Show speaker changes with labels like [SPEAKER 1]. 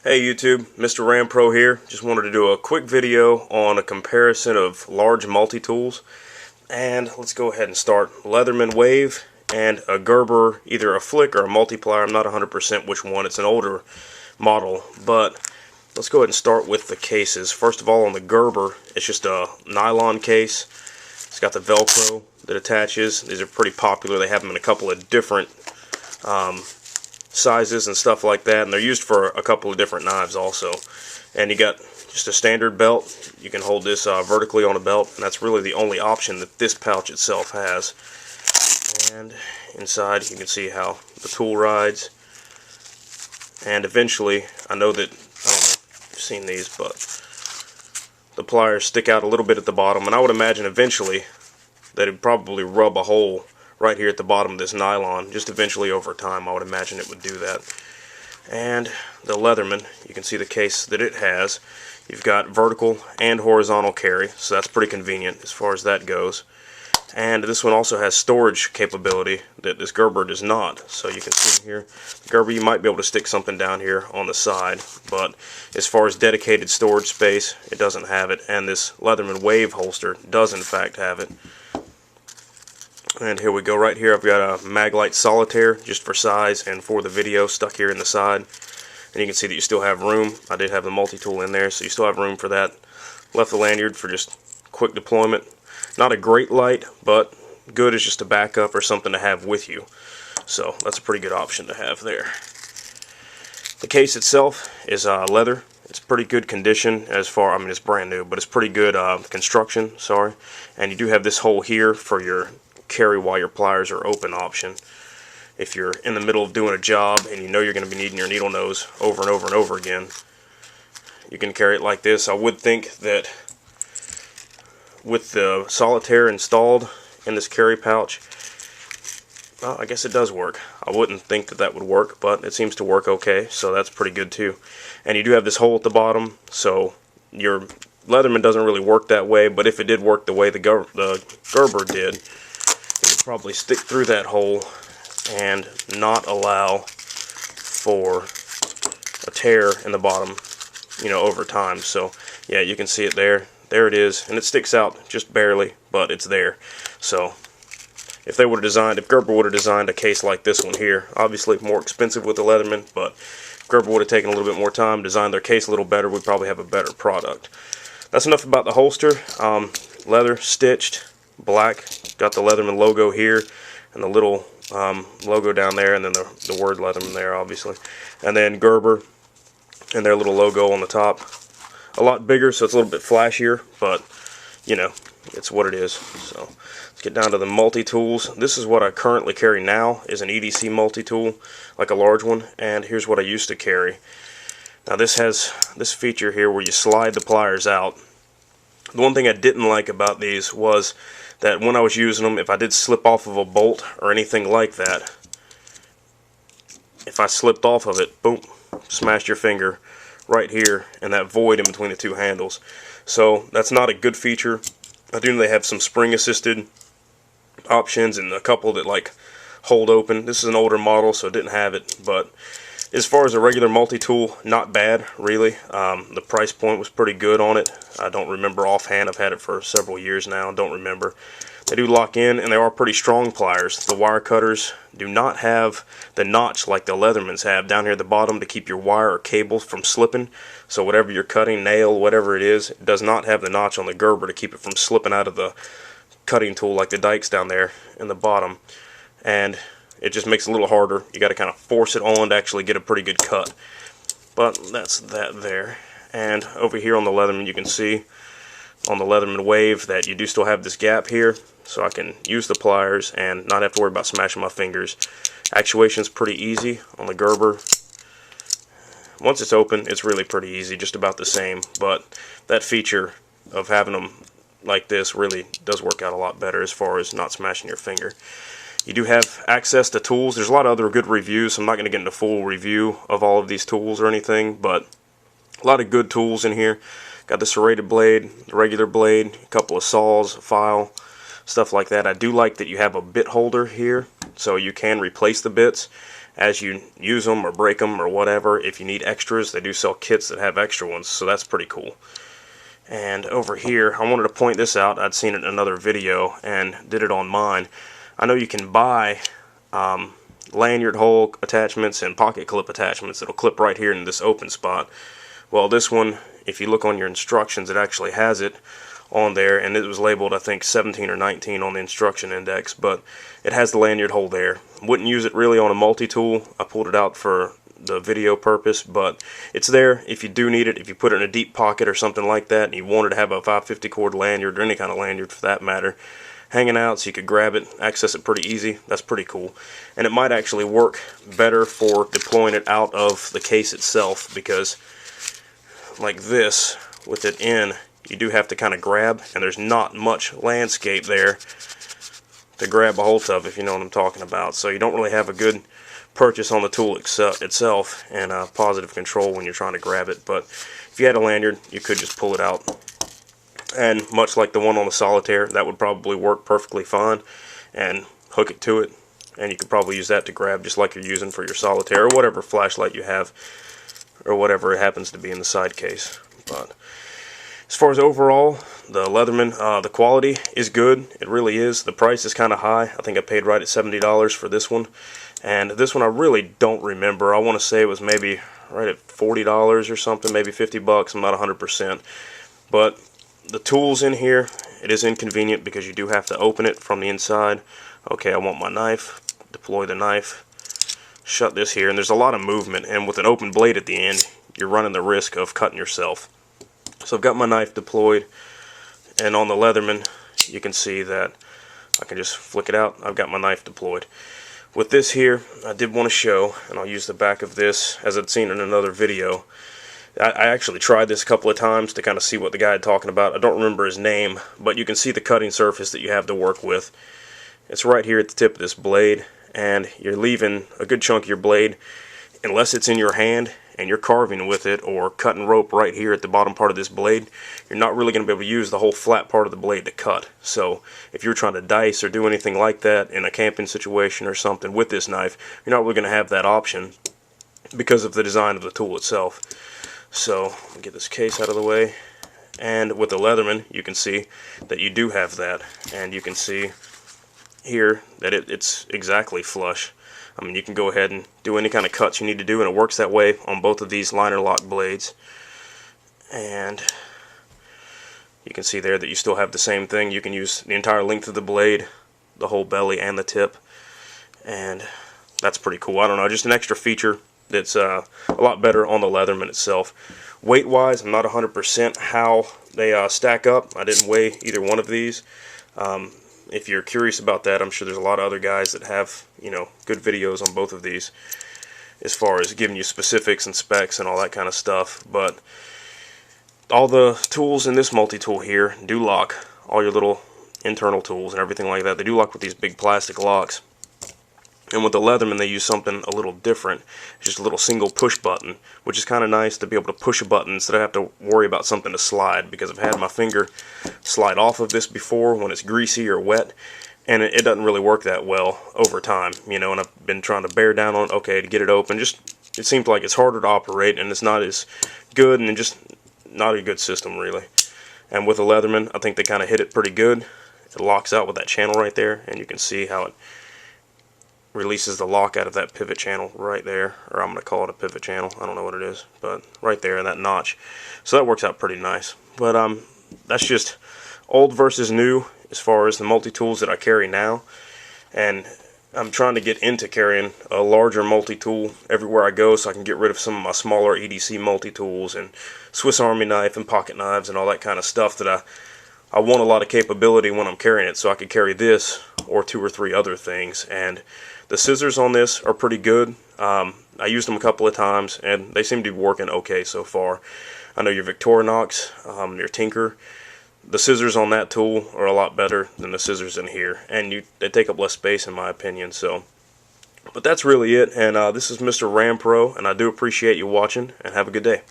[SPEAKER 1] Hey YouTube, MrRampro here. Just wanted to do a quick video on a comparison of large multi-tools. And let's go ahead and start. Leatherman Wave and a Gerber, either a flick or a multiplier. I'm not 100% which one. It's an older model. But let's go ahead and start with the cases. First of all, on the Gerber, it's just a nylon case. It's got the Velcro that attaches. These are pretty popular. They have them in a couple of different sizes and stuff like that, and they're used for a couple of different knives also. And you got just a standard belt. You can hold this vertically on a belt, and that's really the only option that this pouch itself has. And inside you can see how the tool rides, and eventually, I know that, I don't know if you've seen these, but the pliers stick out a little bit at the bottom, and I would imagine eventually that it'd probably rub a hole right here at the bottom of this nylon. Just eventually over time I would imagine it would do that. And the Leatherman, you can see the case that it has. You've got vertical and horizontal carry, so that's pretty convenient as far as that goes. And this one also has storage capability that this Gerber does not. So you can see here, the Gerber, you might be able to stick something down here on the side, but as far as dedicated storage space, it doesn't have it. And this Leatherman Wave holster does in fact have it. And here we go. Right here I've got a Maglite solitaire just for size and for the video stuck here in the side. And you can see that you still have room. I did have the multi-tool in there, so you still have room for that. Left the lanyard for just quick deployment. Not a great light, but good as just a backup or something to have with you. So that's a pretty good option to have there. The case itself is leather. It's pretty good condition as far, I mean it's brand new, but it's pretty good construction, sorry. And you do have this hole here for your carry while your pliers are open option. If you're in the middle of doing a job and you know you're going to be needing your needle nose over and over and over again, you can carry it like this. I would think that with the solitaire installed in this carry pouch, well, I guess it does work. I wouldn't think that that would work, but it seems to work okay, so that's pretty good too. And you do have this hole at the bottom, so your Leatherman doesn't really work that way, but if it did work the way the Gerber did, it would probably stick through that hole and not allow for a tear in the bottom, you know, over time. So yeah, you can see it there. There it is, and it sticks out just barely, but it's there. So if they would have designed, if Gerber would have designed a case like this one here, obviously more expensive with the Leatherman, but if Gerber would have taken a little bit more time, designed their case a little better, we'd probably have a better product. That's enough about the holster. Leather stitched, black, got the Leatherman logo here, and the little logo down there, and then the word Leatherman there, obviously. And then Gerber, and their little logo on the top. A lot bigger, so it's a little bit flashier, but, you know, it's what it is. So let's get down to the multi-tools. This is what I currently carry now, is an EDC multi-tool, like a large one, and here's what I used to carry. Now this has this feature here where you slide the pliers out. The one thing I didn't like about these was that when I was using them, if I did slip off of a bolt or anything like that, if I slipped off of it, boom, smashed your finger right here in that void in between the two handles. So that's not a good feature. I do know they have some spring assisted options and a couple that like hold open. This is an older model, so it didn't have it, but as far as a regular multi-tool, not bad, really. The price point was pretty good on it. I don't remember offhand. I've had it for several years now. Don't remember. They do lock in, and they are pretty strong pliers. The wire cutters do not have the notch like the Leathermans have down here at the bottom to keep your wire or cable from slipping. So whatever you're cutting, nail, whatever it does not have the notch on the Gerber to keep it from slipping out of the cutting tool like the dikes down there in the bottom. And it just makes it a little harder. You got to kind of force it on to actually get a pretty good cut. But that's that there. And over here on the Leatherman, you can see on the Leatherman Wave that you do still have this gap here, so I can use the pliers and not have to worry about smashing my fingers. Actuation's pretty easy on the Gerber. Once it's open, it's really pretty easy, just about the same. But that feature of having them like this really does work out a lot better as far as not smashing your finger. You do have access to tools. There's a lot of other good reviews, so I'm not going to get into full review of all of these tools or anything, but a lot of good tools in here. Got the serrated blade, the regular blade, a couple of saws, a file, stuff like that. I do like that you have a bit holder here, so you can replace the bits. as you use them or break them or whatever. If you need extras, they do sell kits that have extra ones, so that's pretty cool. And over here, I wanted to point this out. I'd seen it in another video and did it on mine. I know you can buy lanyard hole attachments and pocket clip attachments that'll clip right here in this open spot. Well, this one, if you look on your instructions, it actually has it on there, and it was labeled, I think, 17 or 19 on the instruction index, but it has the lanyard hole there. Wouldn't use it really on a multi-tool. I pulled it out for the video purpose, but it's there if you do need it. If you put it in a deep pocket or something like that and you wanted to have a 550 cord lanyard, or any kind of lanyard for that matter, hanging out so you could grab it, access it pretty easy, that's pretty cool. And it might actually work better for deploying it out of the case itself, because like this, with it in, you do have to kind of grab, and there's not much landscape there to grab a hold of, if you know what I'm talking about. So you don't really have a good purchase on the tool itself, and positive control when you're trying to grab it. But if you had a lanyard, you could just pull it out, and much like the one on the solitaire, that would probably work perfectly fine, and hook it to it, and you could probably use that to grab just like you're using for your solitaire or whatever flashlight you have, or whatever it happens to be in the side case. But as far as overall, the Leatherman, the quality is good. It really is. The price is kind of high. I think I paid right at $70 for this one. And this one I really don't remember. I want to say it was maybe right at $40 or something, maybe 50 bucks. I'm not 100%. But the tools in here, it is inconvenient because you do have to open it from the inside. Okay, I want my knife. Deploy the knife. Shut this here. And there's a lot of movement. And with an open blade at the end, you're running the risk of cutting yourself. So I've got my knife deployed, and on the Leatherman you can see that I can just flick it out. I've got my knife deployed. With this here, I did want to show, and I'll use the back of this as I'd seen in another video. I actually tried this a couple of times to kind of see what the guy had talking about. I don't remember his name, but you can see the cutting surface that you have to work with. It's right here at the tip of this blade, and you're leaving a good chunk of your blade, unless it's in your hand and you're carving with it or cutting rope right here at the bottom part of this blade, you're not really going to be able to use the whole flat part of the blade to cut. So if you're trying to dice or do anything like that in a camping situation or something with this knife, you're not really going to have that option because of the design of the tool itself. So let me get this case out of the way, and with the Leatherman you can see that you do have that, and you can see here that it's exactly flush. I mean, you can go ahead and do any kind of cuts you need to do, and it works that way on both of these liner lock blades. And you can see there that you still have the same thing. You can use the entire length of the blade, the whole belly and the tip, and that's pretty cool. I don't know, just an extra feature that's a lot better on the Leatherman itself. Weight wise, I'm not 100% how they stack up. I didn't weigh either one of these. If you're curious about that, I'm sure there's a lot of other guys that have, you know, good videos on both of these as far as giving you specifics and specs and all that kind of stuff. But all the tools in this multi-tool here do lock. All your little internal tools and everything like that, they do lock with these big plastic locks. And with the Leatherman, they use something a little different. It's just a little single push button, which is kind of nice to be able to push a button instead of have to worry about something to slide, because I've had my finger slide off of this before when it's greasy or wet, and it doesn't really work that well over time, you know, and I've been trying to bear down on it, okay, to get it open. Just, it seems like it's harder to operate, and it's not as good, and just not a good system, really. And with the Leatherman, I think they kind of hit it pretty good. It locks out with that channel right there, and you can see how it releases the lock out of that pivot channel right there, or I'm going to call it a pivot channel, I don't know what it is, but right there in that notch. So that works out pretty nice. But that's just old versus new as far as the multi-tools that I carry now, and I'm trying to get into carrying a larger multi-tool everywhere I go so I can get rid of some of my smaller EDC multi-tools and Swiss Army knife and pocket knives and all that kind of stuff that I want a lot of capability when I'm carrying it, so I could carry this or 2 or 3 other things. And the scissors on this are pretty good. I used them a couple of times, and they seem to be working okay so far. I know your Victorinox, your Tinker, the scissors on that tool are a lot better than the scissors in here, and they take up less space in my opinion. So, but that's really it, and this is MrRampro, and I do appreciate you watching, and have a good day.